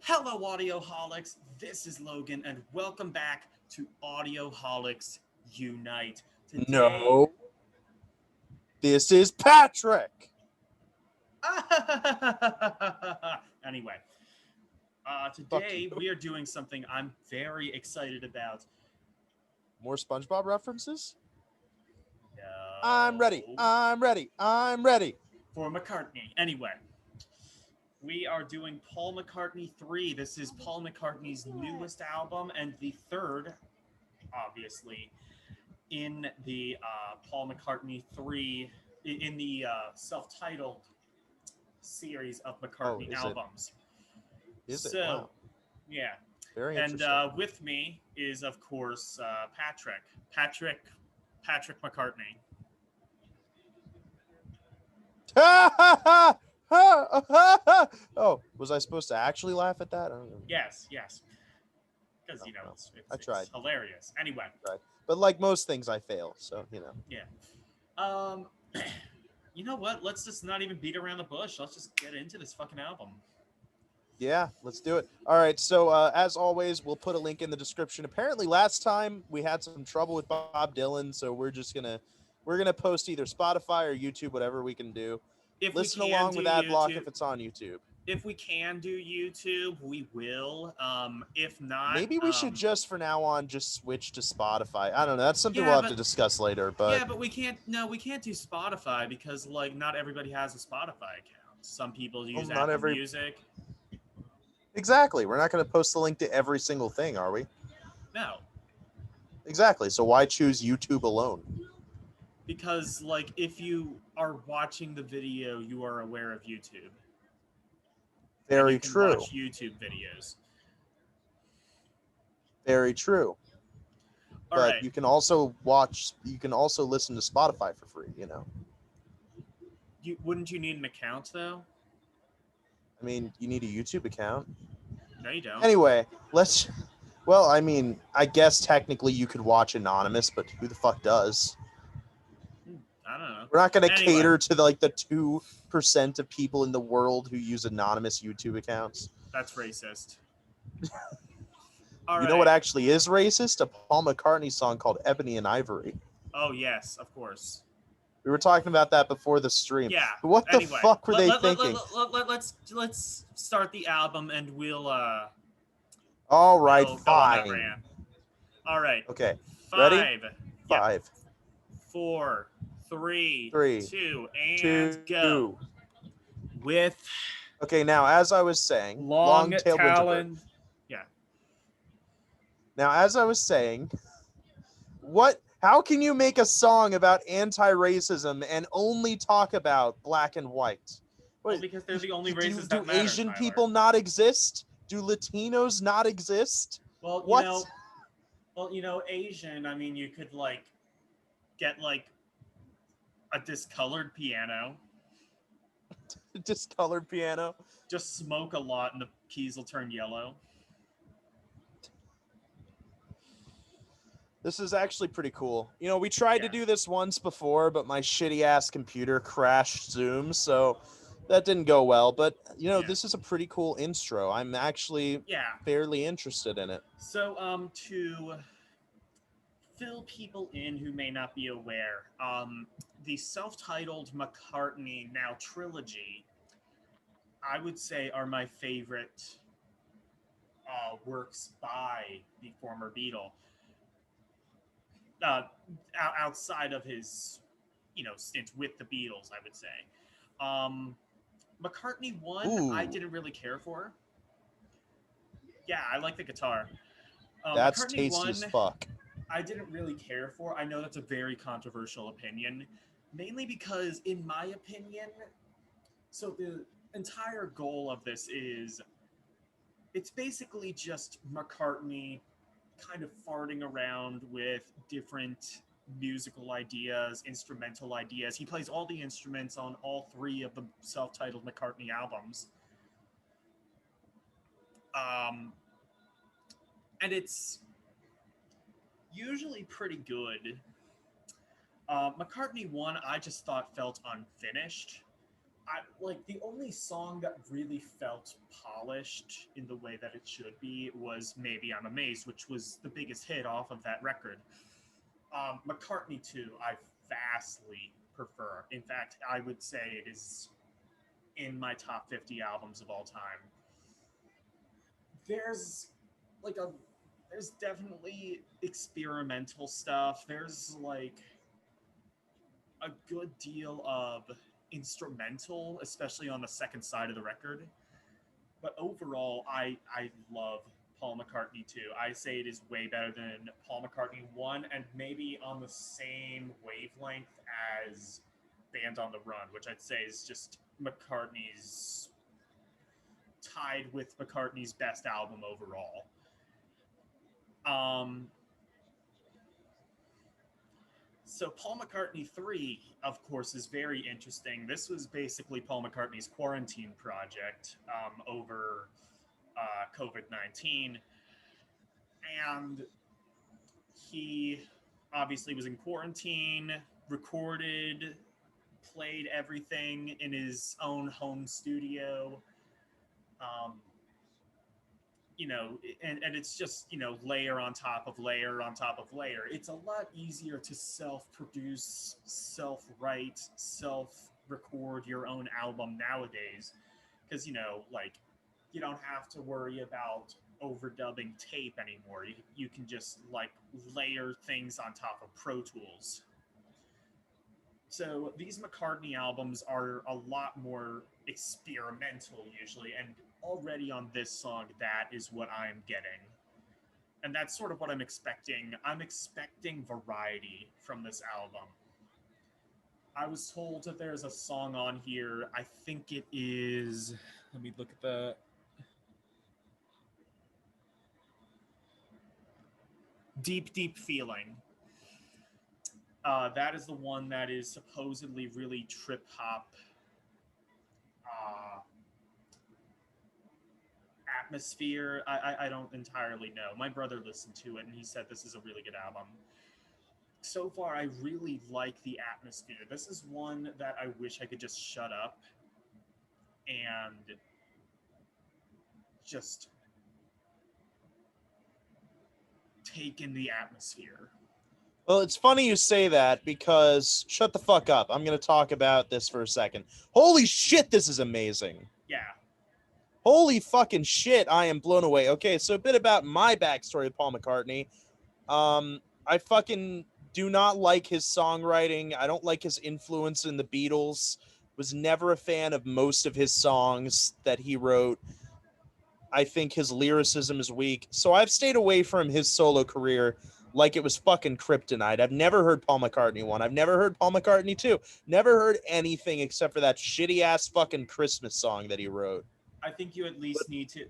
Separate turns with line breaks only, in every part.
Hello, Audioholics. This is Logan, and welcome back to Audioholics Unite. Today,
No, this is Patrick.
anyway,
Fuck you.
today we are doing something I'm very excited about.
More SpongeBob references? I'm ready.
No,
I'm ready. I'm ready.
for McCartney. Anyway, we are doing Paul McCartney 3. This is Paul McCartney's newest album and the third, obviously, in the Paul McCartney 3 in the self-titled series of
Oh,
McCartney
is it?
albums.
Is it?
So,
Wow.
yeah.
Very
And
interesting.
with me is, of course, Patrick. Patrick McCartney.
Oh, was I supposed to actually laugh at that? I don't know.
Yes, yes. Because,
Oh, well,
it's,
I
it's, it's
tried.
hilarious. Anyway,
Tried. But like most things, I fail. So.
yeah. Um, you know what? Let's just not even beat around the bush. Let's just get into this fucking album.
Yeah, let's do it. All right. So as always, we'll put a link in the description. Apparently, last time we had some trouble with Bob Dylan, so we're gonna post either Spotify or YouTube, whatever we can do.
If we
Listen
can
along
do
with ad block
YouTube,
if it's on YouTube.
if we can do YouTube, we will. If not,
Maybe we should just for now on just switch to Spotify. I don't know. That's something we'll
yeah,
have to
but
discuss later. But
yeah, but we can't. No, we can't do Spotify because like not everybody has a Spotify account. Some people
well,
use
not
Apple
every
Music.
exactly. We're not going to post the link to every single thing, are we?
No,
Exactly. So why choose YouTube alone?
because like if you are watching the video, you are aware of YouTube and you
Very
can
true.
watch YouTube videos.
Very true.
All
But
right.
you can also listen to Spotify for free,
You wouldn't you need an account though?
I mean, you need a YouTube account.
No, you don't.
Anyway, well, I mean, I guess technically you could watch anonymous, but who the fuck does?
I don't know.
We're not going to
Anyway,
cater to the 2% of people in the world who use anonymous YouTube accounts.
that's racist. All
You know what
right.
actually is racist? A Paul McCartney song called Ebony and Ivory.
Oh yes, of course.
We were talking about that before the stream.
Yeah.
What the
Anyway,
fuck were they thinking?
let's start the album and
All right,
we'll go on that
fine.
rant. All right.
Okay, ready?
5. Yep.
5,
4, 3,
3,
2, and
2.
go. With
Okay, now as I was saying,
long
long-tailed winterbird.
talon. Yeah.
Now, as I was saying, how can you make a song about anti-racism and only talk about black and white?
Well,
What,
because they're the only
do
races
do
that matter,
Asian
Tyler.
people not exist? Do Latinos not exist?
Well,
What?
Asian. I mean, you could like get like a discolored piano,
Discolored piano.
just smoke a lot, and the keys will turn yellow.
This is actually pretty cool. We tried to do this once before, but my shitty ass computer crashed Zoom, so that didn't go well. But this is a pretty cool intro. I'm actually fairly interested in it.
So, to fill people in who may not be aware, the self-titled McCartney Now trilogy, I would say, are my favorite works by the former Beatle. Uh, Outside of his, stint with the Beatles, I would say. McCartney 1, I didn't really care for. Yeah, I like the guitar.
That's
McCartney
tasty
1,
as fuck.
I didn't really care for. I know that's a very controversial opinion, mainly because, in my opinion, so the entire goal of this is it's basically just McCartney kind of farting around with different musical ideas, instrumental ideas. He plays all the instruments on all 3 of the self-titled McCartney albums. And it's usually pretty good. McCartney 1, I just thought felt unfinished. like the only song that really felt polished in the way that it should be was Maybe I'm Amazed, which was the biggest hit off of that record. McCartney 2, I vastly prefer. In fact, I would say it is in my top 50 albums of all time. There's like a there's definitely experimental stuff. There's like a good deal of instrumental, especially on the second side of the record. But overall, I love Paul McCartney 2. I say it is way better than Paul McCartney 1 and maybe on the same wavelength as Band on the Run, which I'd say is just McCartney's tied with McCartney's best album overall. Um, so Paul McCartney 3, of course, is very interesting. This was basically Paul McCartney's quarantine project over COVID-19. And he obviously was in quarantine, recorded, played everything in his own home studio. Um, and it's just, layer on top of layer on top of layer. It's a lot easier to self-produce, self-write, self-record your own album nowadays because, like, you don't have to worry about overdubbing tape anymore. You can just, like, layer things on top of Pro Tools. So these McCartney albums are a lot more experimental usually, and already on this song, that is what I'm getting. And that's sort of what I'm expecting. I'm expecting variety from this album. I was told that there's a song on here. I think it is. Let me look at the. Deep, Deep Feeling. That is the one that is supposedly really trip hop uh, atmosphere. I don't entirely know. My brother listened to it and he said this is a really good album. So far, I really like the atmosphere. This is one that I wish I could just shut up and just take in the atmosphere.
Well, it's funny you say that because shut the fuck up. I'm going to talk about this for a second. Holy shit, this is amazing.
Yeah.
Holy fucking shit, I am blown away. Okay, so a bit about my backstory with Paul McCartney. I fucking do not like his songwriting. I don't like his influence in the Beatles. Was never a fan of most of his songs that he wrote. I think his lyricism is weak. So I've stayed away from his solo career like it was fucking kryptonite. I've never heard Paul McCartney 1. I've never heard Paul McCartney 2. Never heard anything except for that shitty ass fucking Christmas song that he wrote.
I think you at least need to.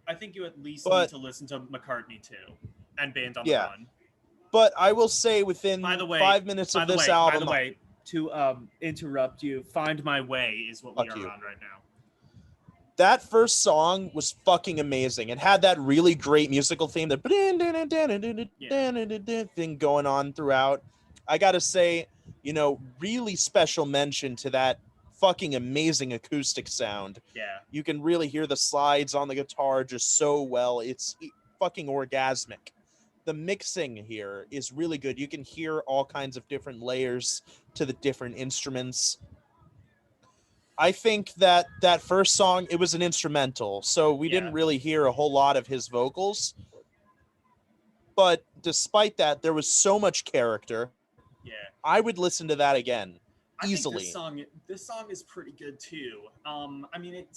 I think you at least need
But
to listen to McCartney 2 and Band on the
yeah,
Run.
but I will say within
By the way,
5 minutes of this album,
by the way, to interrupt you, Find My Way is what we are on right now.
That first song was fucking amazing. It had that really great musical theme, the thing going on throughout. I gotta say, really special mention to that fucking amazing acoustic sound.
Yeah.
You can really hear the slides on the guitar just so well. It's fucking orgasmic. The mixing here is really good. You can hear all kinds of different layers to the different instruments. I think that first song, it was an instrumental, so we didn't really hear a whole lot of his vocals. But despite that, there was so much character.
Yeah.
I would listen to that again, easily.
I think this song is pretty good too. I mean, it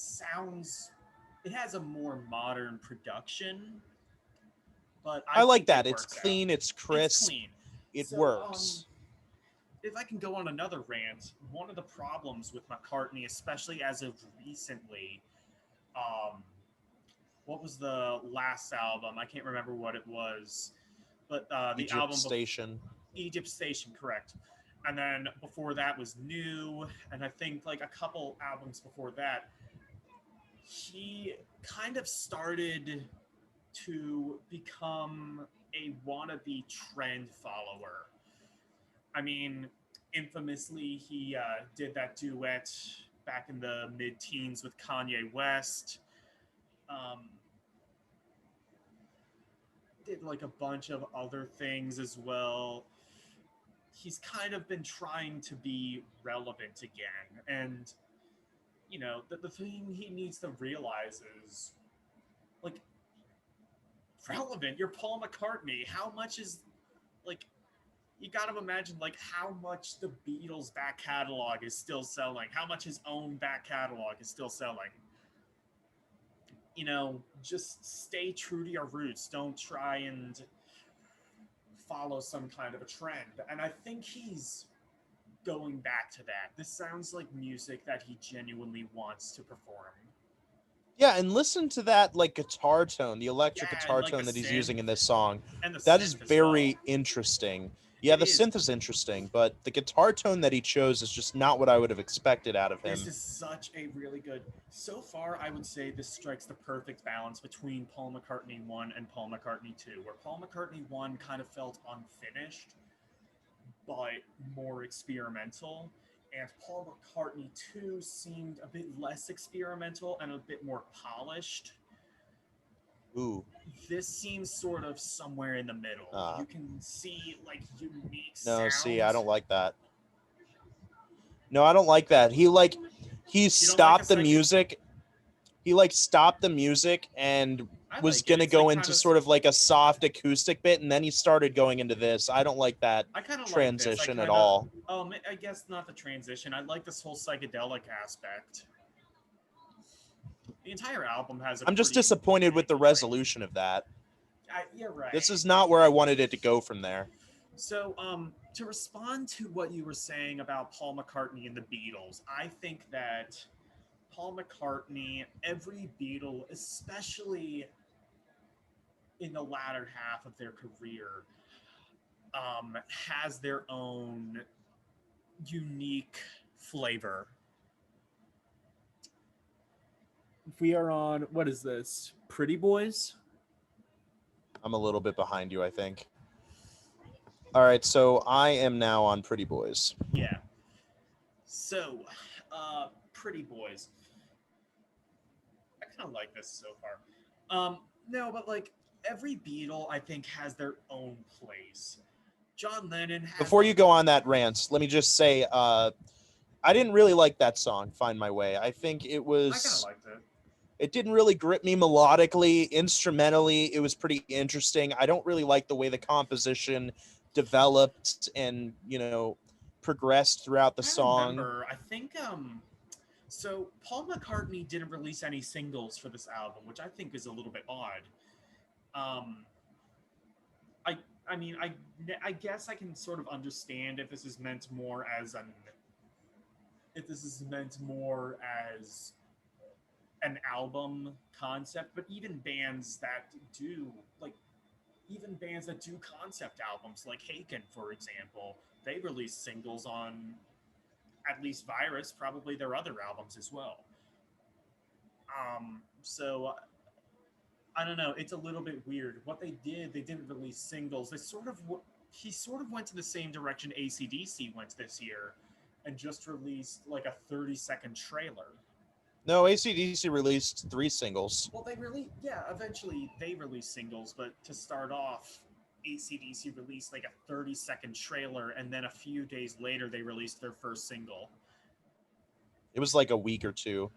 has a more modern production, but
I like that. It's clean, it's crisp,
it's clean.
It works.
If I can go on another rant, one of the problems with McCartney, especially as of recently, what was the last album? I can't remember what it was, but the
Egypt
album
Station.
Egypt Station, correct. And then before that was New, and I think like a couple albums before that, he kind of started to become a wannabe trend follower. I mean, infamously, he did that duet back in the mid-teens with Kanye West. Um, did like a bunch of other things as well. He's kind of been trying to be relevant again. And, the thing he needs to realize is, like, relevant. You're Paul McCartney. How much is, like, you got to imagine, like, how much the Beatles' back catalog is still selling, how much his own back catalog is still selling. Just stay true to your roots. Don't try and follow some kind of a trend. And I think he's going back to that. This sounds like music that he genuinely wants to perform.
Yeah, and listen to that like guitar tone, the electric
Yeah,
guitar
like
tone
the
that he's
synth
using in this song.
and the
That is
synth as well.
very interesting. Yeah,
It
the
is.
synth is interesting, but the guitar tone that he chose is just not what I would have expected out of
This
him.
is such a really good. So far, I would say this strikes the perfect balance between Paul McCartney 1 and Paul McCartney 2, where Paul McCartney 1 kind of felt unfinished, but more experimental. And Paul McCartney 2 seemed a bit less experimental and a bit more polished.
Ooh.
This seems sort of somewhere in the middle.
Uh,
You can see like unique
no, see, I
sounds.
don't like that. No, I don't like that. He
You don't like a
stopped the
psychic.
music. He like stopped the music and
I
was
like it.
gonna
It's
go
like kind
into
of.
sort of like a soft acoustic bit, and then he started going into this. I don't like that
I kind of like this. I
transition at
kind of.
all.
I guess not the transition. I like this whole psychedelic aspect. The entire album has a
I'm just
pretty
disappointed with
unique
the
vibe.
resolution of that.
You're right.
This is not where I wanted it to go from there.
So, to respond to what you were saying about Paul McCartney and the Beatles, I think that Paul McCartney, every Beatle, especially in the latter half of their career, has their own unique flavor. We are on, what is this? Pretty Boys?
I'm a little bit behind you, I think. All right, so I am now on Pretty Boys.
Yeah. So, Pretty Boys. I kind of like this so far. No, but like every Beatle, I think has their own place. John Lennon has
Before
like
you go on that rant, let me just say I didn't really like that song, Find My Way. I think
I kind of liked it.
it didn't really grip me melodically, instrumentally. It was pretty interesting. I don't really like the way the composition developed and, progressed throughout the
I
song.
remember. I think so Paul McCartney didn't release any singles for this album, which I think is a little bit odd. Um, I I mean I guess I can sort of understand if this is meant more as an album concept, but do like even bands that do concept albums, like Haken, for example, they release singles on at least Virus, probably their other albums as well. So I don't know. It's a little bit weird. What they did, they didn't release singles. He sort of went to the same direction AC/DC went this year, and just released like a 30-second trailer.
No, AC/DC released 3 singles.
Well, eventually they released singles, but to start off, AC/DC released like a 30-second trailer, and then a few days later they released their first single.
It was like a week or two.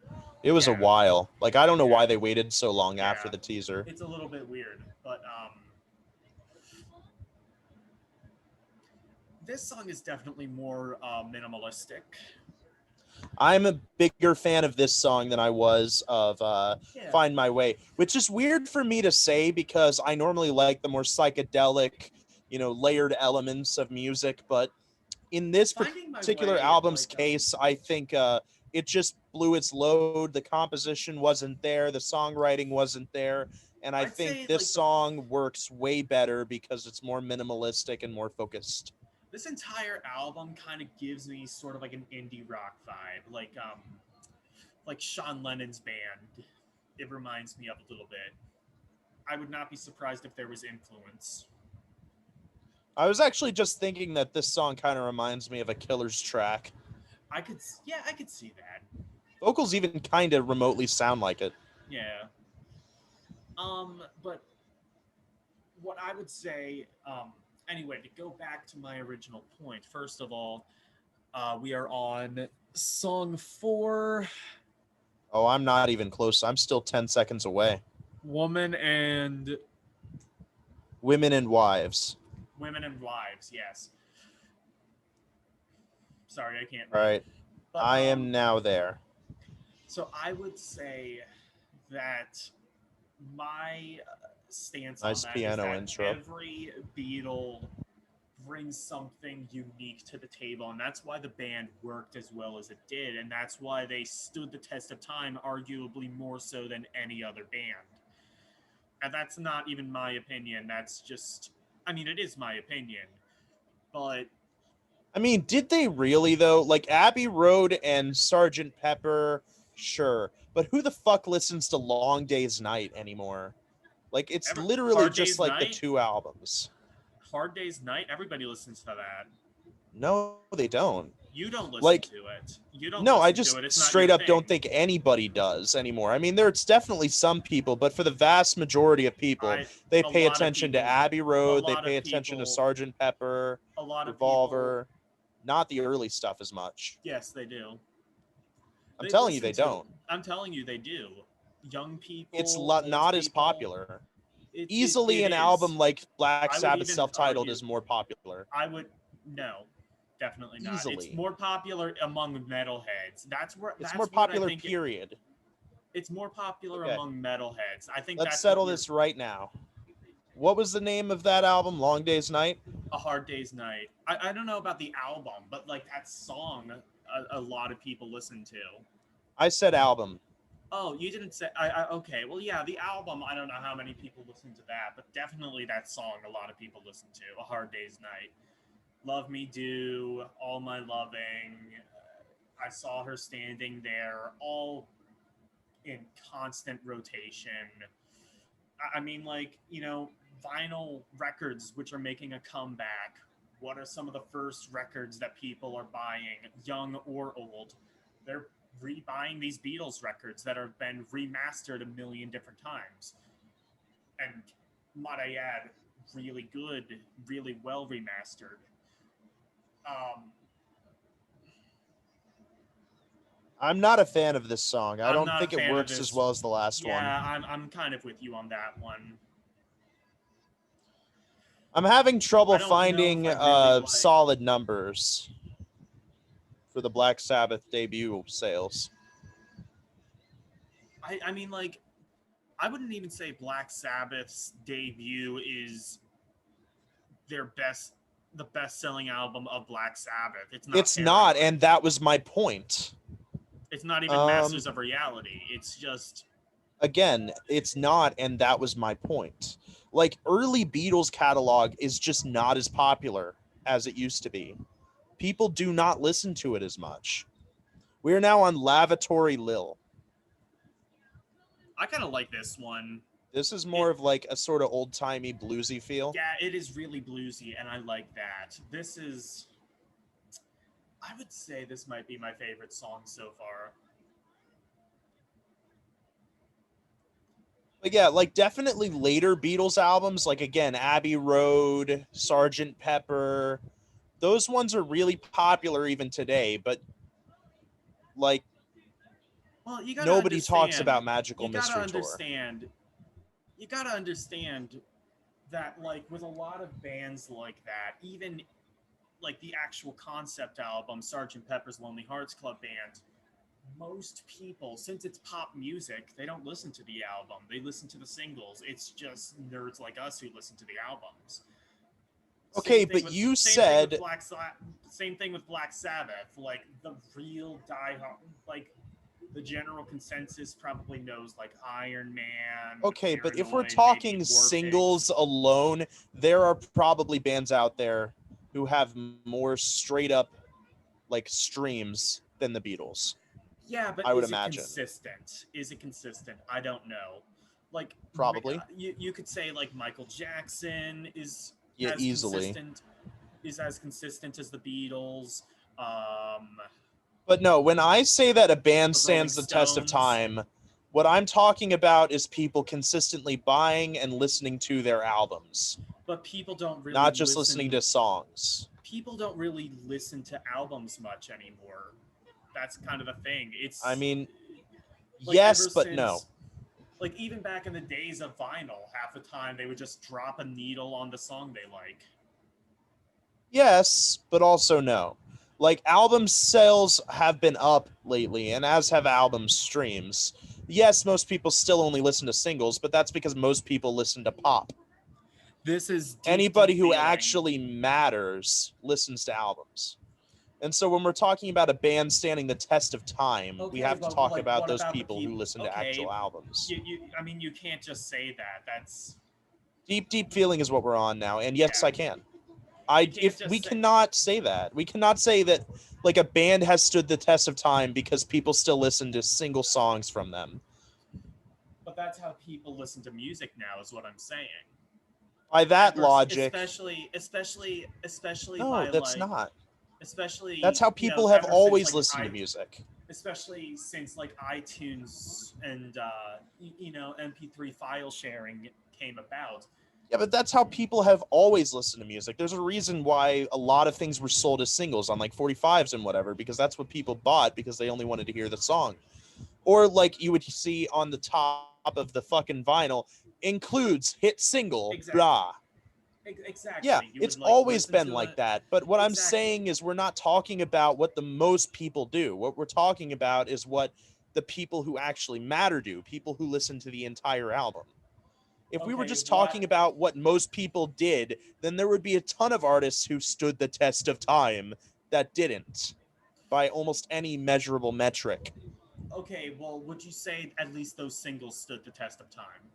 It was a
Yeah,
while. Like, I don't know why
yeah,
they waited so long after
yeah.
the teaser.
It's a little bit weird, but this song is definitely more minimalistic.
I'm a bigger fan of this song than I was of
Yeah,
Find My Way, which is weird for me to say because I normally like the more psychedelic, layered elements of music. But in this
Finding My
particular
Way,
album's
like
case, I think it just blew its load. The composition wasn't there, the songwriting wasn't there. And I
I'd
think
say
this
like
song works way better because it's more minimalistic and more focused.
this entire album kind of gives me sort of like an indie rock vibe, like Sean Lennon's band. It reminds me of a little bit. I would not be surprised if there was influence.
I was actually just thinking that this song kind of reminds me of a Killer's track.
I could see that.
Vocals even kind of remotely sound like it.
Yeah. But what I would say, anyway, to go back to my original point, first of all, we are on song 4,
Oh, I'm not even close. I'm still 10 seconds away.
Woman and
Women and Wives.
Women and Wives, yes. Sorry, I can't
All
read.
right.
But
I am now there.
so I would say that my stance on
Nice
that is
piano
that
intro.
every Beatle brings something unique to the table, and that's why the band worked as well as it did, and that's why they stood the test of time, arguably more so than any other band. And that's not even my opinion. That's just, I mean, it is my opinion, but
I mean, did they really though? Like Abbey Road and Sergeant Pepper, sure. But who the fuck listens to Long Day's Night anymore? Like it's literally
Hard
just
Day's
like the
Night,
2 albums.
Hard Day's Night, everybody listens to that.
No, they don't.
You don't listen
Like
to it. You don't
no, I
listen to
just
it. It's not your
straight up
thing.
don't think anybody does anymore. I mean, there's definitely some people, but for the vast majority of people, they
A
pay
lot of
attention to
people,
Abbey
a
Road, they
lot
pay
of
attention to
people,
Sergeant Pepper,
a lot of people,
Revolver, not the early stuff as much.
yes, they do.
I'm
They
telling you
listen
they
to.
don't.
I'm telling you, they do. Young
It's
people, old
not as
people.
popular.
It
Easily an
is.
album like Black
I would
Sabbath
even
self-titled
argue.
is more popular.
I would no, definitely not. It's
Easily.
more popular among metalheads. That's where.
It's more
That's what I
popular,
think.
period.
It's more popular
Okay,
among metalheads. I think
let's
that's what
settle
you're.
this right now. What was the name of that album? Long Day's Night?
A Hard Day's Night. I don't know about the album, but like that song, a lot of people listen to.
I said album.
Oh, you didn't say. Okay. Well, yeah, the album. I don't know how many people listen to that, but definitely that song. A lot of people listen to A Hard Day's Night. Love Me Do, All My Loving. I saw her standing there, all in constant rotation. I mean, like, vinyl records which are making a comeback. What are some of the first records that people are buying, young or old? They're rebuying these Beatles records that have been remastered a million different times. And might I add, really good, really well remastered. Um,
I'm not a fan of this song. I
I'm
don't
not a
think it
fan of
works as
this.
well as the last one.
Yeah, I'm kind of with you on that one.
I'm having trouble
I don't know if
finding
I really like.
solid numbers for the Black Sabbath debut sales.
I mean, like, I wouldn't even say Black Sabbath's debut is their the best-selling album of Black Sabbath. It's not.
It's
Paranoid.
not, and that was my point.
It's not even Masters of Reality. It's just.
Again, it's not, and that was my point. Like, early Beatles catalog is just not as popular as it used to be. People do not listen to it as much. We're now on Lavatory Lil.
I kind of like this one.
This is more of like a sort of old-timey bluesy feel.
Yeah, it is really bluesy, and I like that. This is. I would say this might be my favorite song so far.
But yeah, like definitely later Beatles albums, like again, Abbey Road, Sergeant Pepper, those ones are really popular even today, but like
Well, you gotta
nobody talks
understand.
about Magical
You gotta
Mystery Tour.
understand. You gotta understand that, like, with a lot of bands like that, even like the actual concept album, Sergeant Pepper's Lonely Hearts Club Band, most people, since it's pop music, they don't listen to the album. They listen to the singles. It's just nerds like us who listen to the albums.
Okay, but you said
Same thing with Black Sabbath. Like the real diehard, like the general consensus probably knows like Iron Man.
okay, but if we're
Paranoid,
talking
maybe
singles alone, there are probably bands out there who have more straight up like streams than the Beatles.
Yeah, but
I would
is it
imagine.
consistent? Is it consistent? I don't know. Like
Probably.
you could say like Michael Jackson is
Yeah,
as
easily.
consistent as the Beatles.
But no, when I say that a band
The Rolling
stands the test of
Stones.
time, what I'm talking about is people consistently buying and listening to their albums,
But people don't really
not just listening
listen.
to songs.
People don't really listen to albums much anymore. That's kind of the thing.
I
It's
mean,
like
yes,
ever
but no.
since, like even back in the days of vinyl, half the time they would just drop a needle on the song they like.
Yes, but also no. Like album sales have been up lately, and as have album streams. Yes, most people still only listen to singles, but that's because most people listen to pop.
This is deep,
Anybody
deep
who
feeling.
actually matters listens to albums. And so when we're talking about a band standing the test of time, we
Okay,
have to
but
talk
like,
about
what
those
about the
people who
people?
listen to actual
Okay,
albums.
I mean, you can't just say that. That's
Deep, deep feeling is what we're on now, and yes,
yeah.
I can.
You can't
If we
just say.
cannot say that. We cannot say that like a band has stood the test of time because people still listen to single songs from them.
But that's how people listen to music now, is what I'm saying.
By that
Ever,
logic,
especially
no,
by
that's
like,
not. That's
especially
how
you know,
people have
ever since
always
like
listened to music.
especially since like iTunes and you know MP3 file sharing came about.
Yeah, but that's how people have always listened to music. There's a reason why a lot of things were sold as singles on like 45s and whatever, because that's what people bought because they only wanted to hear the song. Or like you would see on the top of the fucking vinyl, includes hit single,
Exactly.
blah. Yeah,
Exactly. You
it's
would like
always
listen
been
to
like
a
that. But what I'm
exactly.
saying is we're not talking about what the most people do. What we're talking about is what the people who actually matter do, people who listen to the entire album. If we were
Okay,
just talking
what
about what most people did, then there would be a ton of artists who stood the test of time that didn't by almost any measurable metric.
okay, well, would you say at least those singles stood the test of time?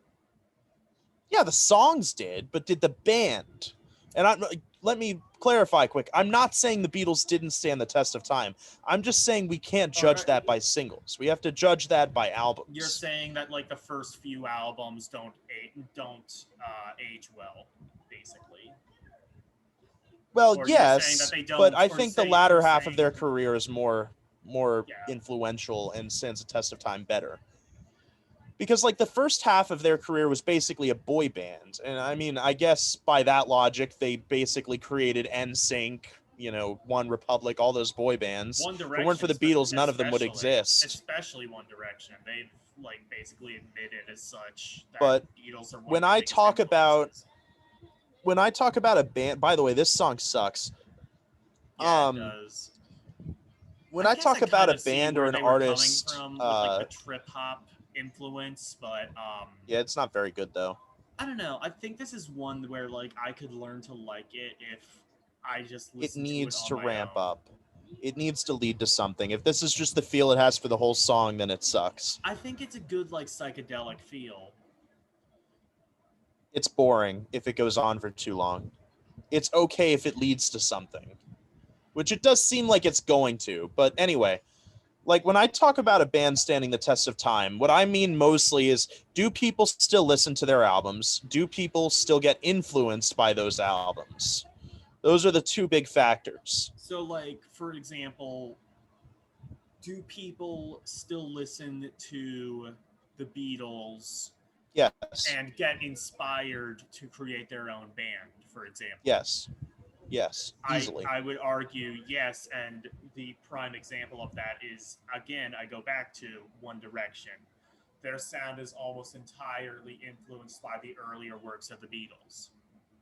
Yeah, the songs did, but did the band? And let me clarify quick. I'm not saying the Beatles didn't stand the test of time. I'm just saying we can't
Or
judge that by singles. We have to judge that by
you're
albums.
saying that like the first few albums don't age well, basically.
Well,
Or you're saying that
yes,
they
but
don't,
I
or
think the
say you're
latter half of
saying
their career is more
yeah.
influential and stands the test of time better. Because like the first half of their career was basically a boy band, and I mean, I guess by that logic, they basically created NSYNC, One Republic, all those boy bands.
One
If it weren't for
Direction,
the Beatles, none of them would exist.
especially One Direction, they've like basically admitted as such that
But
Beatles are one of
when
their
I
biggest
talk about
influences.
when I talk about a band, by the way, this song sucks.
Yeah, it
Um,
does.
when
I
I
guess I
talk about
kind
a
of see
band or
where
an
they were coming
artist,
from with like the trip hop influence, but
yeah, it's not very good though.
I don't know. I think this is one where like I could learn to like it if I just
It
listened to it
needs
on
to
my
ramp
own.
up. It needs to lead to something. If this is just the feel it has for the whole song, then it sucks.
I think it's a good like psychedelic feel.
It's boring if it goes on for too long. It's okay if it leads to something, which it does seem like it's going to. But anyway, like when I talk about a band standing the test of time, what I mean mostly is, do people still listen to their albums? Do people still get influenced by those albums? Those are the two big factors.
So like for example, do people still listen to the Beatles
Yes.
and get inspired to create their own band, for example?
Yes. Yes. Easily.
I would argue yes, and the prime example of that is again I go back to One Direction. Their sound is almost entirely influenced by the earlier works of the Beatles.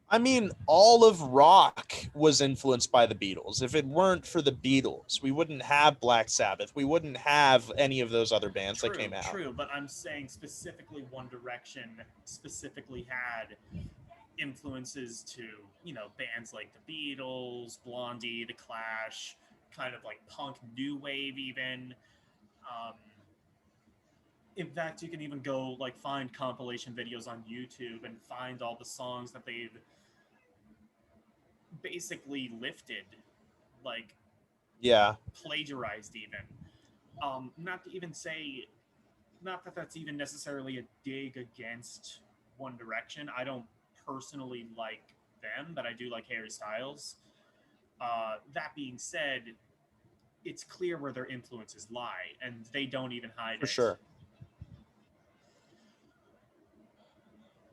I mean, all of rock was influenced by the Beatles. If it weren't for the Beatles, we wouldn't have Black Sabbath. We wouldn't have any of those other bands that
True,
came out.
true, but I'm saying specifically One Direction specifically had influences to, you know, bands like the Beatles, Blondie, The Clash, kind of like punk new wave even. Um, in fact, you can even go like find compilation videos on YouTube and find all the songs that they've basically lifted, like
Yeah.
plagiarized even. Not to even say, not that that's even necessarily a dig against One Direction. I don't personally like them, but I do like Harry Styles. That being said, it's clear where their influences lie, and they don't even hide
For
it.
sure.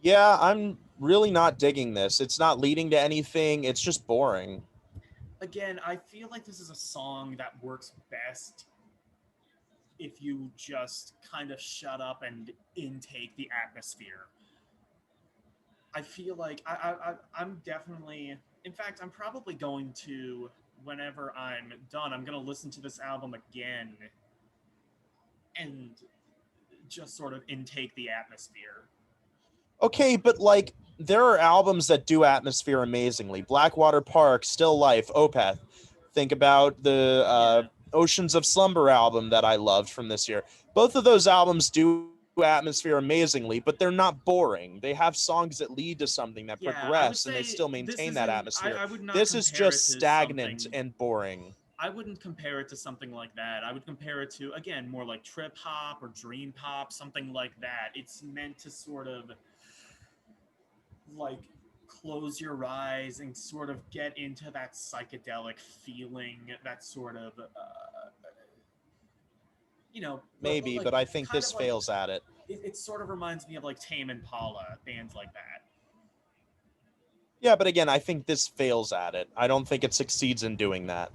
Yeah, I'm really not digging this. It's not leading to anything. It's just boring.
Again, I feel like this is a song that works best if you just kind of shut up and intake the atmosphere. I feel like I'm definitely, in fact, I'm probably going to, whenever I'm done, I'm going to listen to this album again and just sort of intake the atmosphere.
Okay, but like there are albums that do atmosphere amazingly. Blackwater Park, Still Life, Opeth. Think about the
Yeah.
Oceans of Slumber album that I loved from this year. Both of those albums do atmosphere amazingly, but they're not boring. They have songs that lead to something, that
Yeah, I would
progress, and they
say
still
this
maintain that
isn't,
atmosphere.
I would not
This is
compare it
just
to
stagnant
something,
and boring.
I wouldn't compare it to something like that. I would compare it to, again, more like trip hop or dream pop, something like that. It's meant to sort of like close your eyes and sort of get into that psychedelic feeling, that sort of, but
Maybe,
like
but I think
kind
this
of like
fails at it.
it sort of reminds me of like Tame Impala, bands like that.
Yeah, but again, I think this fails at it. I don't think it succeeds in doing that.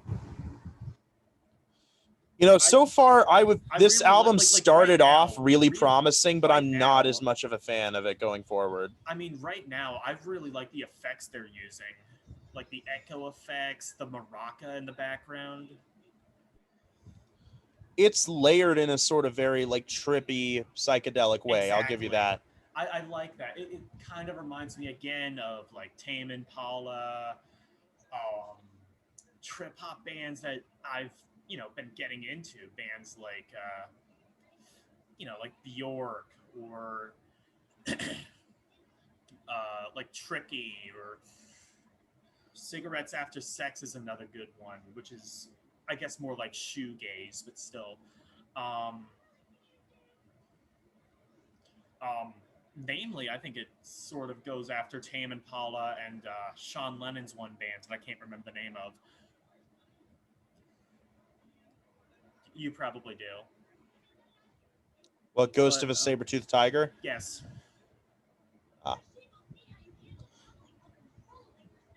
I
So far
I
this
really
album
like right
started off
now,
really promising, but
right
I'm not as
now.
much of a fan of it going forward.
I mean, right now, I really like the effects they're using, like the echo effects, the maraca in the background.
It's layered in a sort of very like trippy psychedelic way. I'll give you
Exactly.
that.
I like that. It kind of reminds me again of like Tame Impala, um, trip hop bands that I've been getting into. Bands like like Bjork or like Tricky or Cigarettes After Sex is another good one, which is I guess more like shoegaze, but still. Um, um, Namely, I think it sort of goes after Tame Impala and Sean Lennon's one band that I can't remember the name of. You probably do,
Well, Ghost
but
of a Saber-Toothed Tiger.
yes,
Ah.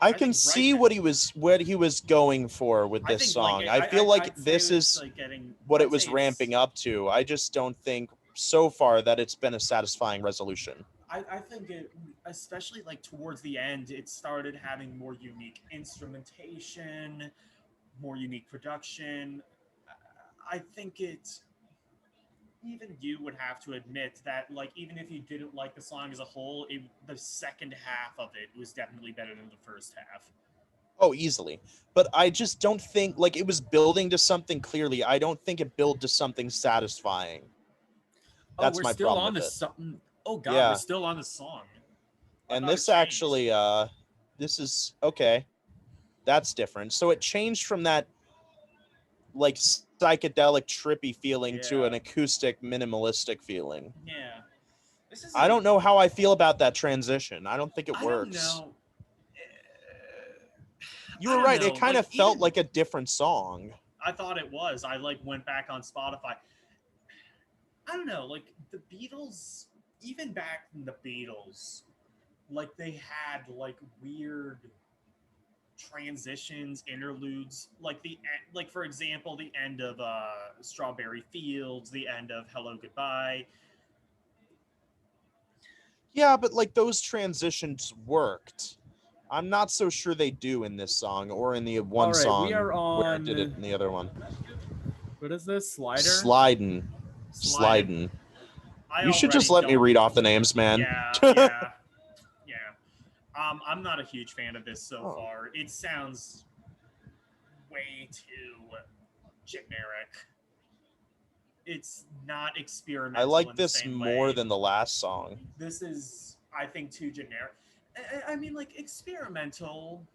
I
I
can
think right
see
now.
what he was going for with
I
this
think like
song. I feel like
I'd say
this
it's
is
like getting.
what it
I'd say
was
it's.
ramping up to. I just don't think so far that it's been a satisfying resolution.
I think it, especially like towards the end, it started having more unique instrumentation, more unique production. I think it, even you would have to admit that like even if you didn't like the song as a whole, the second half of it was definitely better than the first half.
Oh, easily. But I just don't think like it was building to something clearly. I don't think it built to something satisfying.
Oh,
That's
we're
my
still
problem
on
with
this
it.
song. Oh God, we're
Yeah.
still on this song. I
And
thought it
this
changed.
actually this is okay. That's different. So it changed from that like psychedelic trippy feeling to an
Yeah,
acoustic minimalistic feeling.
yeah. This
I
isn't.
don't know how I feel about that transition. I don't think it
I don't
works.
know.
You
I
were
don't
right. It
know.
kind
Like
of felt
even
like a different song.
I thought it was. I like went back on Spotify. I don't know. Like the Beatles, even back in the Beatles, like they had like weird transitions, interludes, like like for example, the end of Strawberry Fields, the end of Hello Goodbye.
Yeah, but like those transitions worked. I'm not so sure they do in this song or in the
All
one
right, we
song
are
where it did it
on.
in the other one.
What is this slider?
Sliding.
Sliding.
Sliding.
I
You should just
already
let me
don't.
read off the names, man.
Yeah, yeah, yeah. I'm not a huge fan of this so
Oh.
far. It sounds way too generic. It's not
I
experimental
like
in the
this
same
more
way.
than the last song.
This is, I think, too generic. I mean, like experimental.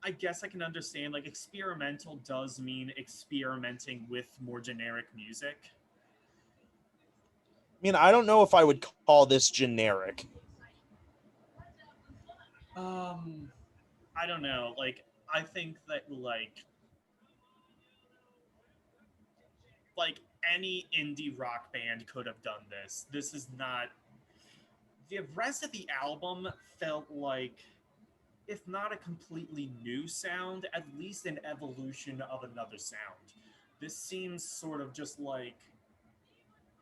I guess I can understand. Like experimental does mean experimenting with more generic music.
I mean, I don't know if I would call this generic.
Um, I don't know. Like I think that like like any indie rock band could have done this. This is not. The rest of the album felt like, if not a completely new sound, at least an evolution of another sound. This seems sort of just like,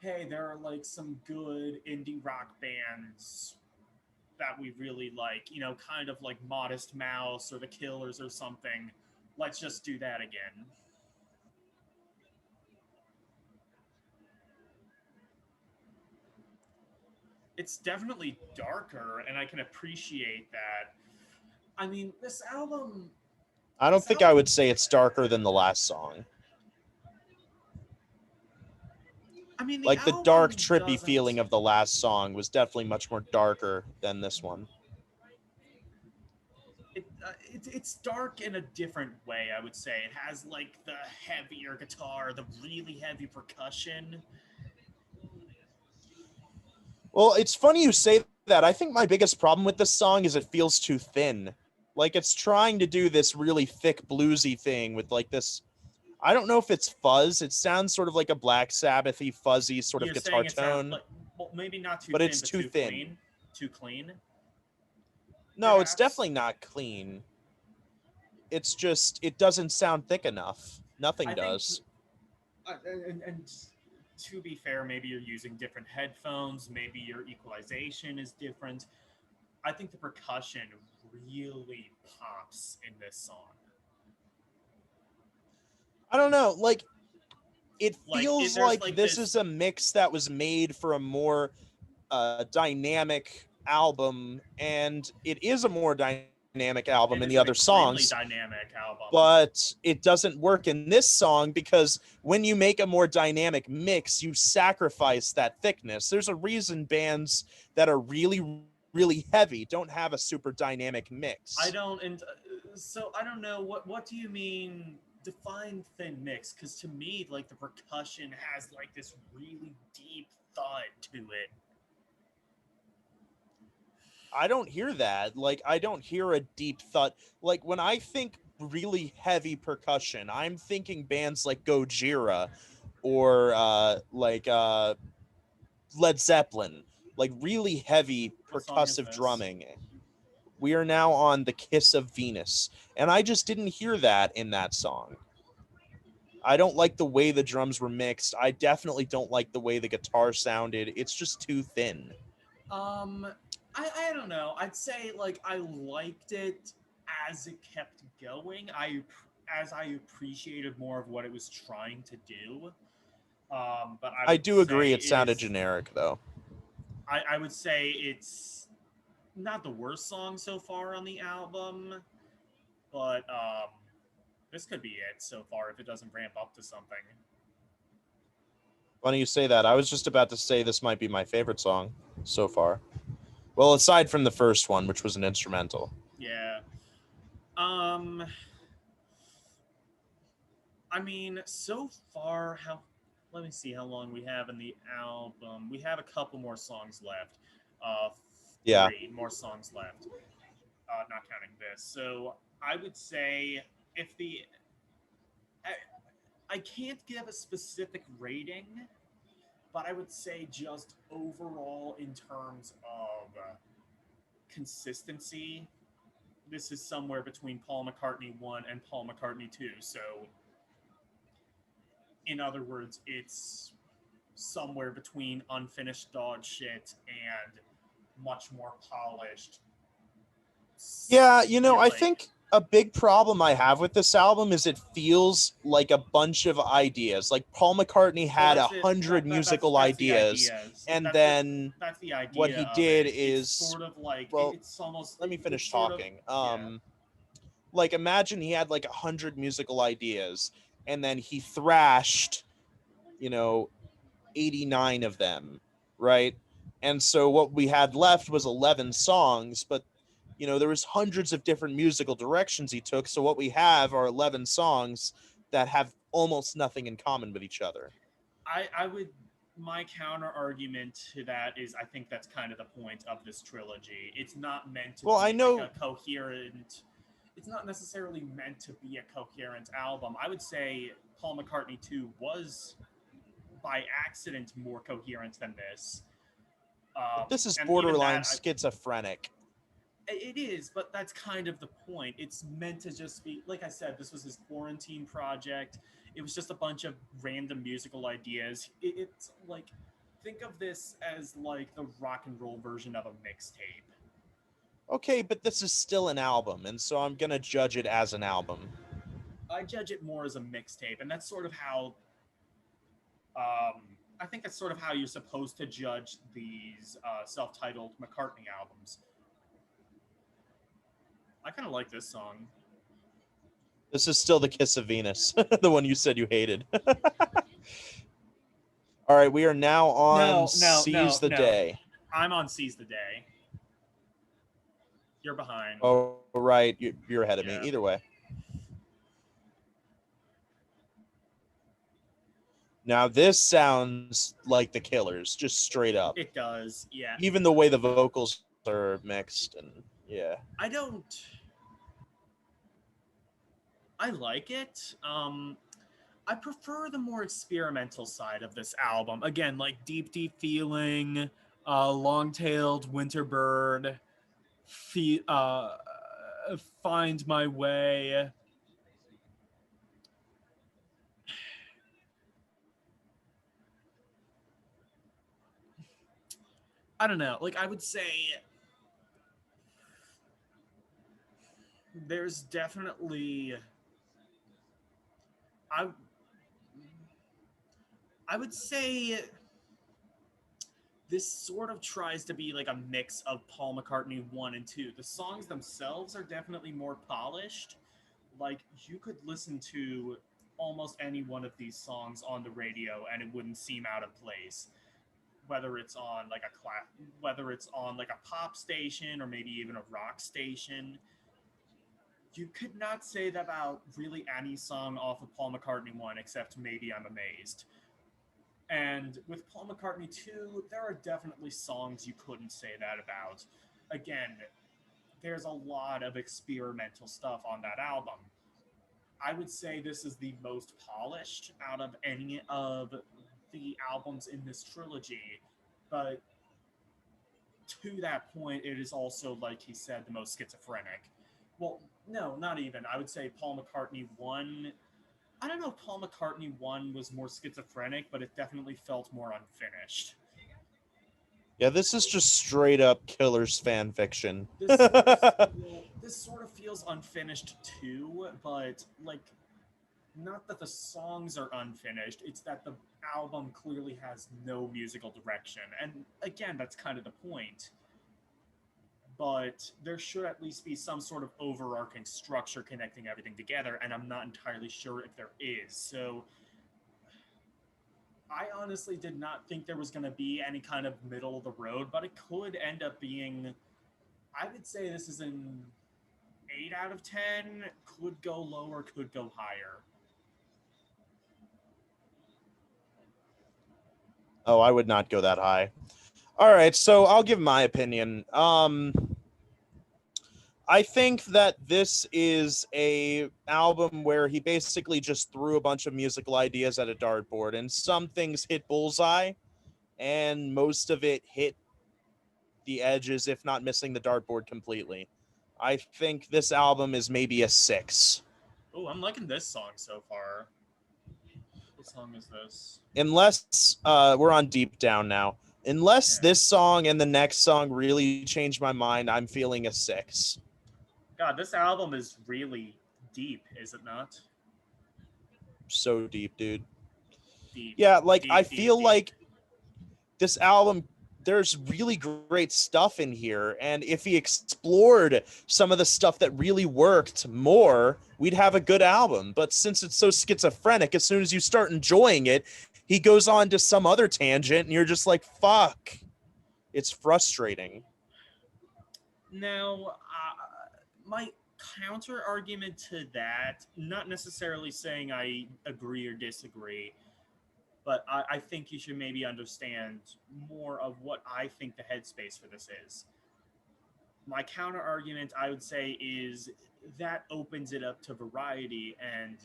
hey, there are like some good indie rock bands that we really like, kind of like Modest Mouse or The Killers or something. Let's just do that again. It's definitely darker, and I can appreciate that. I mean,
I don't
this
think I
album,
would say it's darker than the last song.
I mean, the
Like the dark,
album
trippy
doesn't.
feeling of the last song was definitely much more darker than this one.
It's dark in a different way. I would say it has like the heavier guitar, the really heavy percussion.
Well, it's funny you say that. I think my biggest problem with this song is it feels too thin. Like it's trying to do this really thick bluesy thing with like this. I don't know if it's fuzz. It sounds sort of like a Black Sabbathy fuzzy sort of
You're
guitar
saying it sounds
tone,
like, well, maybe not too
but
thin,
it's
but
too
too
thin.
clean, too clean,
No, it's
perhaps.
definitely not clean. It's just it doesn't sound thick enough. Nothing
I think,
does.
and to be fair, maybe you're using different headphones. Maybe your equalization is different. I think the percussion really pops in this song.
I don't know. Like it feels
There's
like
like
this
this.
is a mix that was made for a more dynamic album, and it is a more dynamic album in the
It
other
is an
songs,
extremely dynamic album.
but it doesn't work in this song because when you make a more dynamic mix, you sacrifice that thickness. There's a reason bands that are really heavy don't have a super dynamic mix.
I don't, and so I don't know what do you mean define thin mix? Because to me, like the percussion has like this really deep thud to it.
I don't hear that. Like I don't hear a deep thud. Like when I think really heavy percussion, I'm thinking bands like Gojira or Led Zeppelin, like really heavy
What song is
percussive
this?
drumming. We are now on The Kiss of Venus, and I just didn't hear that in that song. I don't like the way the drums were mixed. I definitely don't like the way the guitar sounded. It's just too thin.
Um, I don't know. I'd say like I liked it as it kept going. I appreciated more of what it was trying to do. But I
I
would
do agree
say
it
it
sounded
is.
generic though.
I would say it's not the worst song so far on the album, but this could be it so far if it doesn't ramp up to something.
Why don't you say that? I was just about to say this might be my favorite song so far. Well, aside from the first one, which was an instrumental.
Yeah. Um. I mean, so far, how? Let me see how long we have in the album. We have a couple more songs left. Uh,
Yeah.
three more songs left. Not counting this. So I would say if the I, I can't give a specific rating, but I would say just overall in terms of consistency, this is somewhere between Paul McCartney 1 and Paul McCartney 2. So, in other words, it's somewhere between unfinished dog shit and much more polished.
Yeah, I
Like,
think a big problem I have with this album is it feels like a bunch of ideas. Like Paul McCartney
well,
had 100 musical
that's the
ideas,
ideas.
and then
That's the
what
idea
he
of
did
it. It's
is,
sort of like
well,
it's almost
let me
it's
finish
sort of
talking.
yeah.
Like imagine he had like 100 musical ideas, and then he thrashed, you know, 89 of them, right? And so what we had left was 11 songs, but there was hundreds of different musical directions he took. So what we have are 11 songs that have almost nothing in common with each other.
I would my counter argument to that is I think that's kind of the point of this trilogy. It's not meant to
Well, I
be like
know.
a coherent. It's not necessarily meant to be a coherent album. I would say Paul McCartney 2 was by accident more coherent than this.
But this is
And even
borderline
that,
schizophrenic.
it is, but that's kind of the point. It's meant to just be, like I said, this was his quarantine project. It was just a bunch of random musical ideas. It's like, think of this as like the rock and roll version of a mixtape.
Okay, but this is still an album, and so I'm gonna judge it as an album.
I judge it more as a mixtape, and that's sort of how I think that's sort of how you're supposed to judge these self-titled McCartney albums. I kind of like this song.
This is still the Kiss of Venus, the one you said you hated. All right, we are now on Seize the
No.
Day.
I'm on Seize the Day. You're behind.
Oh, right. You're ahead of me.
Yeah.
Either way. Now, this sounds like the Killers, just straight up.
It does, yeah.
Even the way the vocals are mixed, and yeah.
I like it. I prefer the more experimental side of this album. Again, like Deep Deep Feeling, Long-Tailed Winterbird, Find My Way. I don't know. Like, I would say there's definitely I I would say this sort of tries to be like a mix of Paul McCartney 1 and 2. The songs themselves are definitely more polished. Like, you could listen to almost any one of these songs on the radio and it wouldn't seem out of place. Whether it's on like whether it's on like a pop station or maybe even a rock station, you could not say that about really any song off of Paul McCartney 1 except maybe I'm Amazed. And with Paul McCartney 2, there are definitely songs you couldn't say that about. Again, there's a lot of experimental stuff on that album. I would say this is the most polished out of any of the albums in this trilogy, but to that point, it is also, like he said, the most schizophrenic. Well, no, not even. I would say Paul McCartney 1. I don't know if Paul McCartney 1 was more schizophrenic, but it definitely felt more unfinished.
Yeah, this is just straight up Killers fan fiction.
This sort of feels unfinished too, but like, not that the songs are unfinished, it's that the album clearly has no musical direction. And again, that's kind of the point. But there should at least be some sort of overarching structure connecting everything together, and I'm not entirely sure if there is. So I honestly did not think there was going to be any kind of middle of the road, but it could end up being. I would say this is an 8 out of 10. Could go lower, could go higher.
Oh, I would not go that high. All right, so I'll give my opinion. I think that this is a album where he basically just threw a bunch of musical ideas at a dartboard, and some things hit bullseye, and most of it hit the edges, if not missing the dartboard completely. I think this album is maybe a 6.
Oh, I'm liking this song so far. What song is this?
Unless we're on Deep Down now. Unless
Yeah.
this song and the next song really change my mind, I'm feeling a 6.
God, this album is really deep, is it not?
So deep, dude.
Deep.
Yeah, like
Deep,
I
deep,
feel
deep.
like this album, there's really great stuff in here, and if he explored some of the stuff that really worked more, we'd have a good album. But since it's so schizophrenic, as soon as you start enjoying it, he goes on to some other tangent, and you're just like, fuck. It's frustrating.
Now, my counter argument to that, not necessarily saying I agree or disagree, but I think you should maybe understand more of what I think the headspace for this is. My counter argument, I would say, is that opens it up to variety and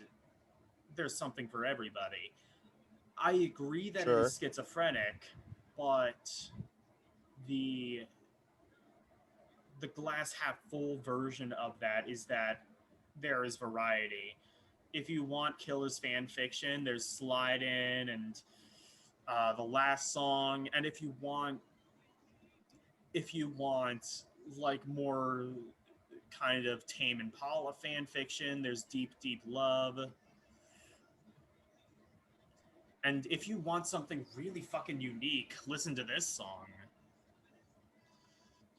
there's something for everybody. I agree that it
Sure.
is schizophrenic, but the the glass half full version of that is that there is variety. If you want Killer's fan fiction, there's Slide In and the last song, and if you want like more kind of Tame Impala fan fiction, there's Deep Deep Love. And if you want something really fucking unique, listen to this song.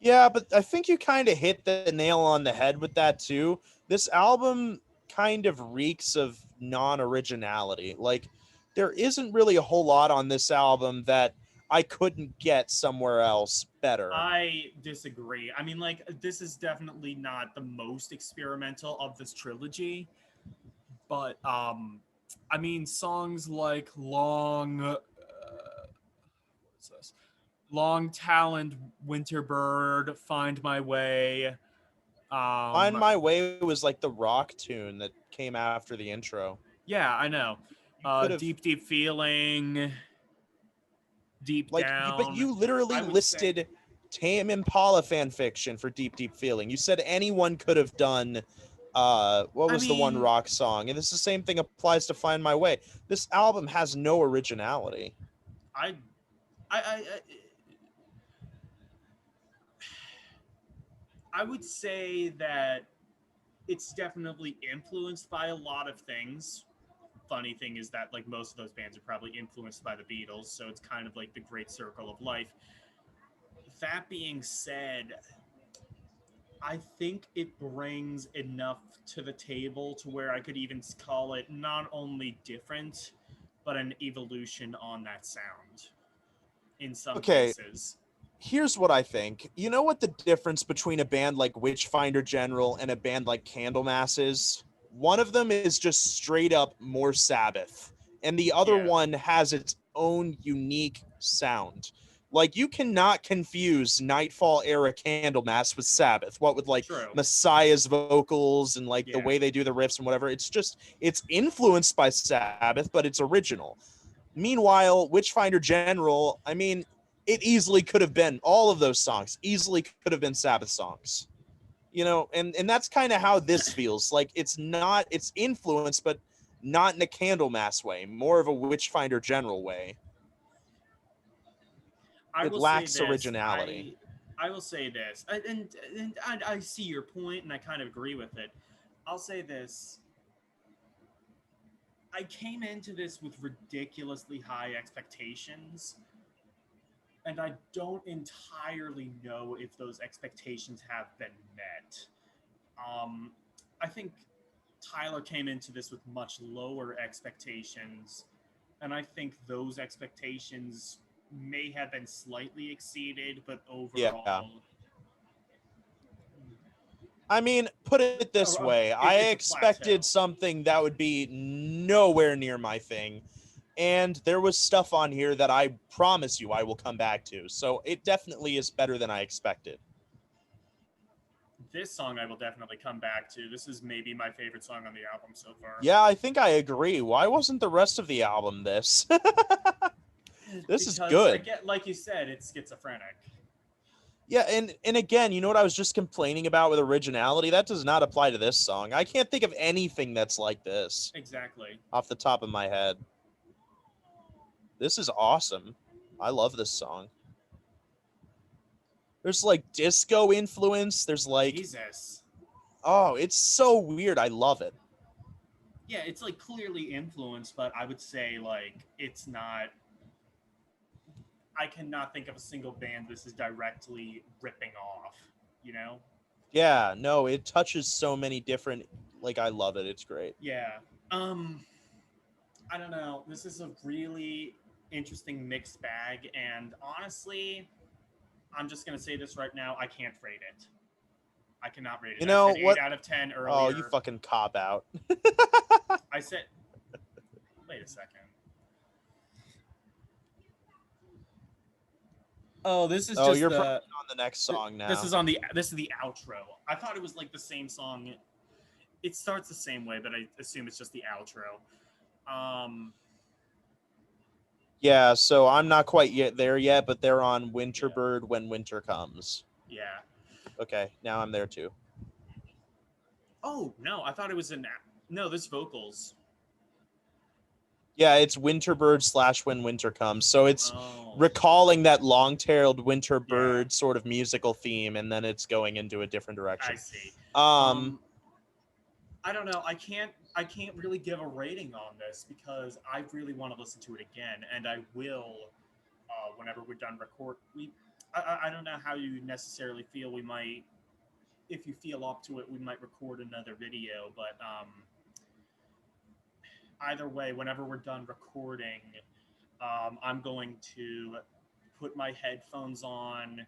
Yeah, but I think you kind of hit the nail on the head with that too. This album kind of reeks of non-originality. Like there isn't really a whole lot on this album that I couldn't get somewhere else better.
I disagree. I mean, like, this is definitely not the most experimental of this trilogy, but I mean, songs like what's this? Long Taloned Winterbird, Find My Way.
Find
Um,
My Way was like the rock tune that came after the intro.
yeah, I know.
You could have
Deep Deep Feeling, Deep
but
Down.
you literally
I would say,
listed Tame Impala fan fiction for Deep Deep Feeling. You said anyone could have done what
I
was the one
mean,
rock song? And this the same thing applies to Find My Way. This album has no originality.
I, I, I would say that it's definitely influenced by a lot of things. Funny thing is that like most of those bands are probably influenced by the Beatles, so it's kind of like the great circle of life. That being said, I think it brings enough to the table to where I could even call it not only different, but an evolution on that sound in some
Okay,
cases.
here's what I think. You know what the difference between a band like Witchfinder General and a band like Candlemass is? One of them is just straight up more Sabbath, and the other
Yeah,
one has its own unique sound. Like you cannot confuse Nightfall era Candlemass with Sabbath. What with like
true.
Messiah's vocals and like the
Yeah.
way they do the riffs and whatever. It's influenced by Sabbath, but it's original. Meanwhile, Witchfinder General, I mean, it easily could have been all of those songs, easily could have been Sabbath songs. You know, and that's kind of how this feels. Like it's influenced, but not in a Candlemass way, more of a Witchfinder General way.
I
It
will say
lacks
this.
originality.
I will say this, and I see your point, and I kind of agree with it. I'll say this. I came into this with ridiculously high expectations, and I don't entirely know if those expectations have been met. Um, I think Tyler came into this with much lower expectations, and I think those expectations may have been slightly exceeded, but
Yeah.
overall,
I mean, put it this way. I
it's a
expected
plateau.
something that would be nowhere near my thing. And there was stuff on here that I promise you I will come back to. So it definitely is better than I expected.
This song I will definitely come back to. This is maybe my favorite song on the album so far.
Yeah, I think I agree. Why wasn't the rest of the album this? This is
Because
good.
again, like you said, it's schizophrenic.
Yeah, and again, you know what I was just complaining about with originality? That does not apply to this song. I can't think of anything that's like this
Exactly.
off the top of my head. This is awesome. I love this song. There's like disco influence. There's like,
Jesus.
oh, it's so weird. I love it.
Yeah, it's like clearly influenced, but I would say like it's not. I cannot think of a single band this is directly ripping off. You know?
Yeah, no, it touches so many different, like, I love it. It's great.
Yeah. Um. I don't know. This is a really interesting mixed bag, and honestly, I'm just gonna say this right now. I can't rate it. I cannot rate
You
it. I
know
said eight
what?
out of 10
Oh, you
earlier.
fucking cop out.
I said. Wait a second. Oh, this is
Oh,
just
you're probably
the.
on the next song
This
now.
is on the. This is the outro. I thought it was like the same song. It starts the same way, but I assume it's just the outro. Um.
Yeah, so I'm not quite yet there yet, but they're on
Yeah.
Winterbird When Winter Comes.
Yeah.
Okay, now I'm there too.
Oh no, I thought it was no. There's vocals.
Yeah, it's Winterbird / When Winter Comes. So it's
Oh.
recalling that long-tailed winter
Yeah.
bird sort of musical theme, and then it's going into a different
I
direction.
see.
Um,
I don't know. I can't really give a rating on this because I really want to listen to it again, and I will whenever we're done record. I don't know how you necessarily feel. We might, if you feel up to it, we might record another video. But either way, whenever we're done recording, I'm going to put my headphones on,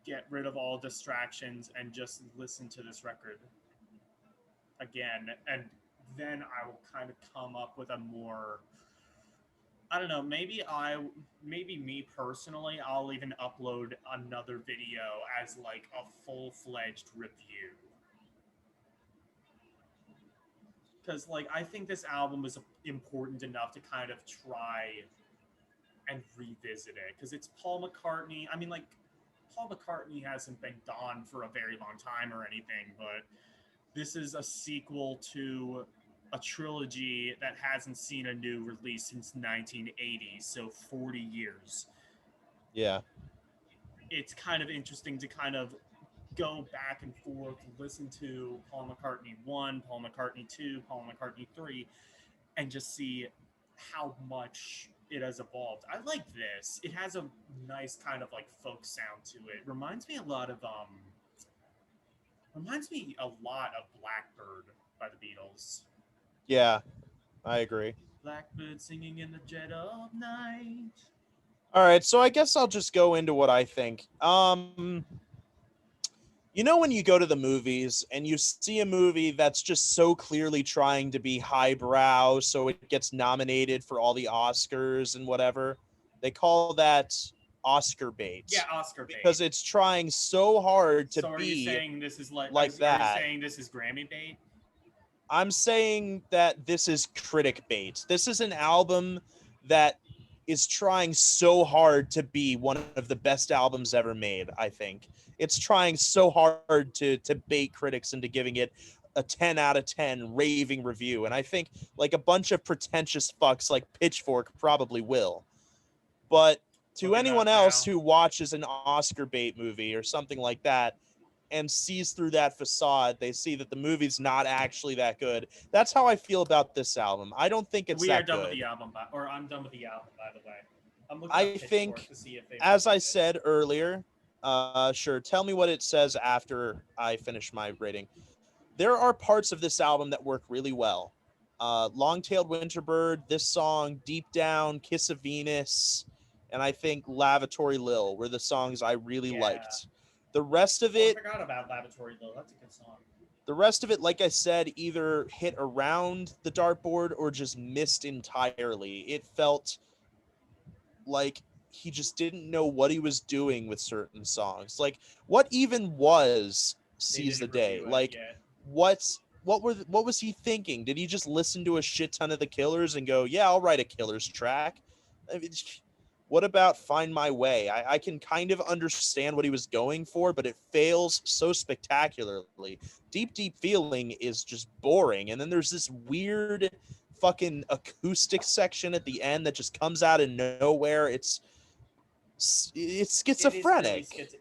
get rid of all distractions, and just listen to this record again, and then I will kind of come up with a more, I don't know, maybe me personally, I'll even upload another video as like a full-fledged review. Cuz like I think this album is important enough to kind of try and revisit it cuz it's Paul McCartney. I mean like Paul McCartney hasn't been gone for a very long time or anything, but this is a sequel to a trilogy that hasn't seen a new release since 1980, so 40 years.
yeah.
It's kind of interesting to kind of go back and forth, listen to Paul McCartney 1, Paul McCartney 2, Paul McCartney 3, and just see how much it has evolved. I like this. It has a nice kind of like folk sound to it. Reminds me a lot of Blackbird by the Beatles.
Yeah, I agree.
Blackbird singing in the dead of night.
All right, so I guess I'll just go into what I think. You know when you go to the movies and you see a movie that's just so clearly trying to be highbrow, so it gets nominated for all the Oscars and whatever? They call that Oscar
Yeah,
bait
Oscar
because
bait.
it's trying so hard to
So are you
be
saying this is like?
like
Are you
that.
saying this is Grammy bait?
I'm saying that this is critic bait. This is an album that is trying so hard to be one of the best albums ever made, I think. It's trying so hard to bait critics into giving it a 10 out of 10 raving review. And I think like a bunch of pretentious fucks like Pitchfork probably will. But
Well,
to
they
anyone
got
else
now.
who watches an Oscar bait movie or something like that, and sees through that facade, they see that the movie's not actually that good. That's how I feel about this album. I don't think it's
We are
that
done with the
good.
album, or I'm done with the album. By the way, I'm looking up
I
Pitchfork
think,
to see if they've
as I
rated it.
said earlier, sure, tell me what it says after I finish my rating. There are parts of this album that work really well. Long-Tailed Winterbird, this song, Deep Down, Kiss of Venus, and I think Lavatory Lil were the songs I really
Yeah.
liked. The rest of
Oh, I
it,
forgot about Laboratory though. That's a good song.
like I said, either hit around the dartboard or just missed entirely. It felt like he just didn't know what he was doing with certain songs. Like, what even was
They
Seize the
didn't
Day?
review it
Like,
yet.
what was he thinking? Did he just listen to a shit ton of the Killers and go, yeah, I'll write a Killers track? I mean, what about Find My Way? I can kind of understand what he was going for, but it fails so spectacularly. Deep Feeling is just boring. And then there's this weird fucking acoustic section at the end that just comes out of nowhere. It's
It is really
schizophrenic.
sketchy. I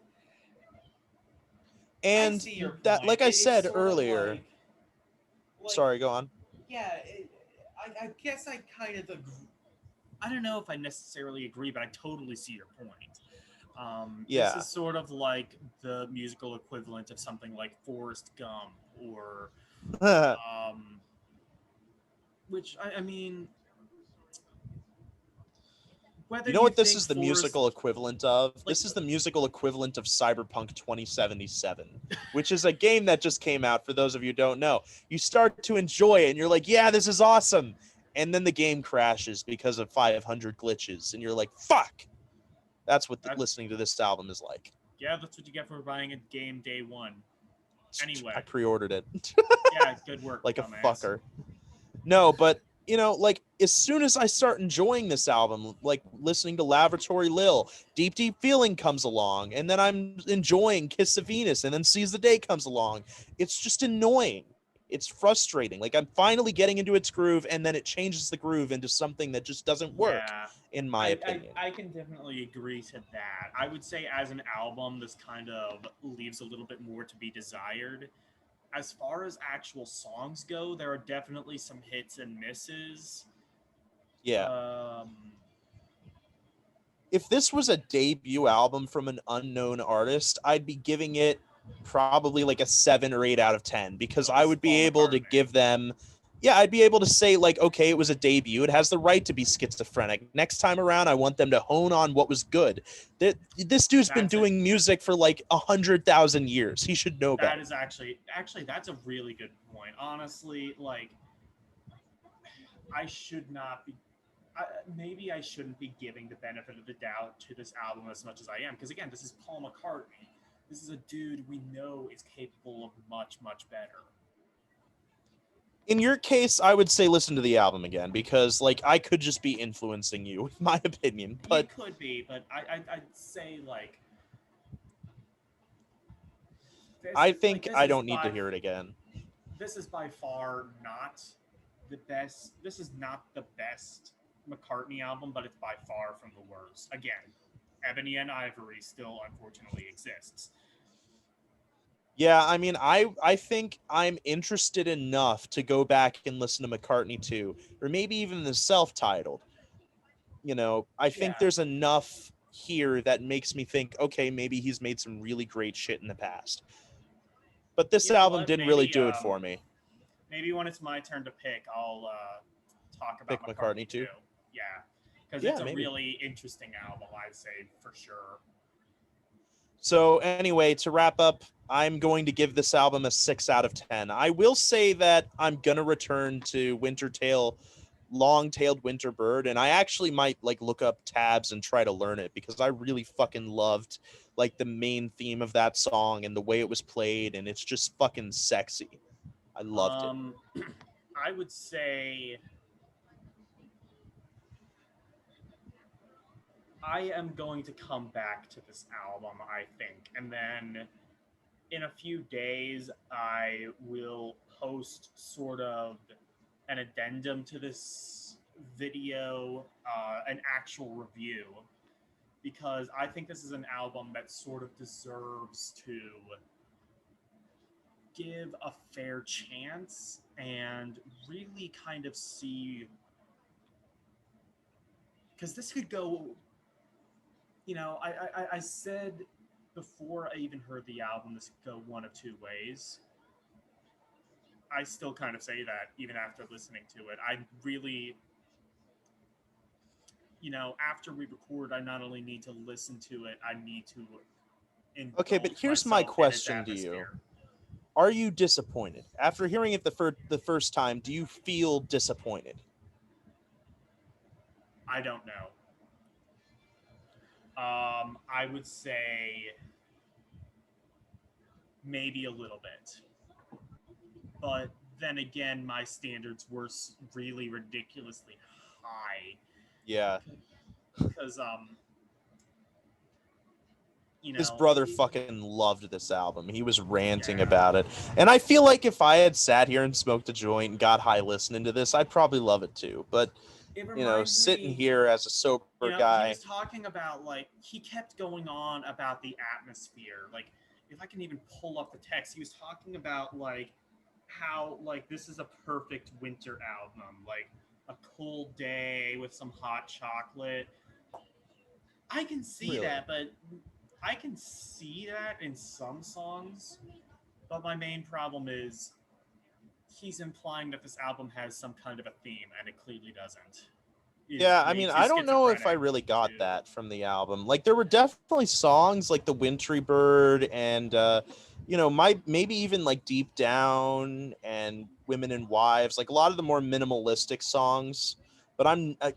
And
see your
that,
point.
like I
It's
said
sort of
earlier,
like
sorry, go on.
yeah. I guess I kind of agree. I don't know if I necessarily agree, but I totally see your point. This
Yeah.
is sort of like the musical equivalent of something like Forrest Gump, or um, which I mean, whether
You know
you
what this
think
is the
Forrest
musical equivalent of?
like
This is the musical equivalent of Cyberpunk 2077, which is a game that just came out for those of you who don't know. You start to enjoy it and you're like, yeah, this is awesome. And then the game crashes because of 500 glitches. And you're like, fuck. That's what
that,
listening to this album is like.
yeah, that's what you get for buying a game day one. Anyway,
I pre ordered it
yeah, good work,
like a
dumbass.
fucker. No, but like as soon as I start enjoying this album, like listening to Laboratory Lil, Deep Deep Feeling comes along, and then I'm enjoying Kiss of Venus, and then Seize the Day comes along. It's just annoying. It's frustrating. Like I'm finally getting into its groove, and then it changes the groove into something that just doesn't work,
Yeah.
in my opinion.
I can definitely agree to that. I would say as an album, this kind of leaves a little bit more to be desired. As far as actual songs go, there are definitely some hits and misses.
Yeah.
Um,
If this was a debut album from an unknown artist, I'd be giving it probably like a 7 or 8 out of 10 because
so
I
this is
would be
Paul
able to
McCartney.
give them, yeah, I'd be able to say, like, okay, it was a debut. It has the right to be schizophrenic. Next time around, I want them to hone on what was good. This dude's been
That's it.
doing music for like 100,000 years. He should know
That
better.
is actually that's a really good point. Honestly, like I should not be. Maybe I shouldn't be giving the benefit of the doubt to this album as much as I am, because again, this is Paul McCartney. This is a dude we know is capable of much better.
In your case, I would say listen to the album again because, like, I could just be influencing you with my opinion.
You
But
could be, but I'd say like
I
like
think I don't need to hear it again.
this is by far not the best. This is not the best McCartney album, but it's by far from the worst. Again, Ebony and Ivory still unfortunately exists.
Yeah, I mean, I think I'm interested enough to go back and listen to McCartney 2, or maybe even the self-titled. I think
Yeah.
there's enough here that makes me think, okay, maybe he's made some really great shit in the past. But this
You know
album
what?
didn't really do it for me.
Maybe when it's my turn to pick, I'll talk about
Pick McCartney
McCartney too.
2.
Yeah, because it's
Yeah,
a
maybe.
really interesting album, I'd say for sure.
So anyway, to wrap up, I'm going to give this album a 6 out of 10. I will say that I'm gonna return to Long-Tailed Winter Bird, and I actually might like look up tabs and try to learn it because I really fucking loved like the main theme of that song and the way it was played, and it's just fucking sexy. I loved it.
Um, I would say I am going to come back to this album, I think, and then in a few days I will post sort of an addendum to this video, an actual review, because I think this is an album that sort of deserves to give a fair chance and really kind of see, because this could go, I said before I even heard the album, this could go one of two ways. I still kind of say that even after listening to it. I really, after we record, I not only need to listen to it, I need to
Okay, but
indulge
here's my
myself in its
question to you.
atmosphere.
Are you disappointed? After hearing it the first time, do you feel disappointed?
I don't know. I would say maybe a little bit, but then again, my standards were really ridiculously high
Yeah.
because
His brother fucking loved this album. He was ranting
yeah,
about it. And I feel like if I had sat here and smoked a joint and got high listening to this, I'd probably love it too. But,
it reminds
sitting
me.
here as a sober
He
guy,
was talking about like he kept going on about the atmosphere. Like, if I can even pull up the text, he was talking about like how like this is a perfect winter album, like a cold day with some hot chocolate. I can see
really.
that, but I can see that in some songs. But my main problem is he's implying that this album has some kind of a theme, and it clearly doesn't. Is
Yeah, I
way
mean,
too
I don't know if I
schizophrenic
really got
to.
that from the album. Like, there were definitely songs like "The Wintry Bird" and, maybe even like "Deep Down" and "Women and Wives." Like a lot of the more minimalistic songs. But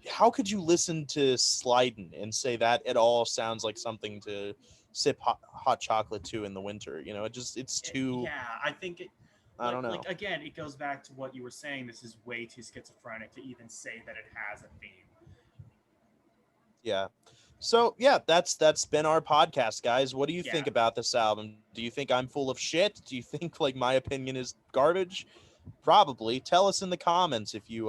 how could you listen to "Slidin'" and say that it all sounds like something to sip hot chocolate to in the winter? It's too.
Yeah, I think it.
I don't know.
Like again, it goes back to what you were saying. This is way too schizophrenic to even say that it has a theme.
Yeah. So yeah, that's been our podcast, guys. What do you
Yeah.
think about this album? Do you think I'm full of shit? Do you think like my opinion is garbage? Probably. Tell us in the comments if you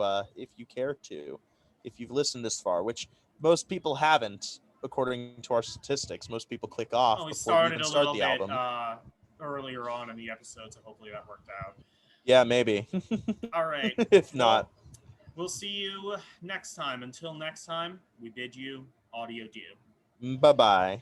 care to. If you've listened this far, which most people haven't, according to our statistics. Most people click off
Well, we
before we
started
even
a
start
little
the
bit
album.
earlier on in the episode, so hopefully that worked out.
Yeah, maybe.
All right.
If
Well,
not,
we'll see you next time. Until next time, we bid you audio due.
bye-bye.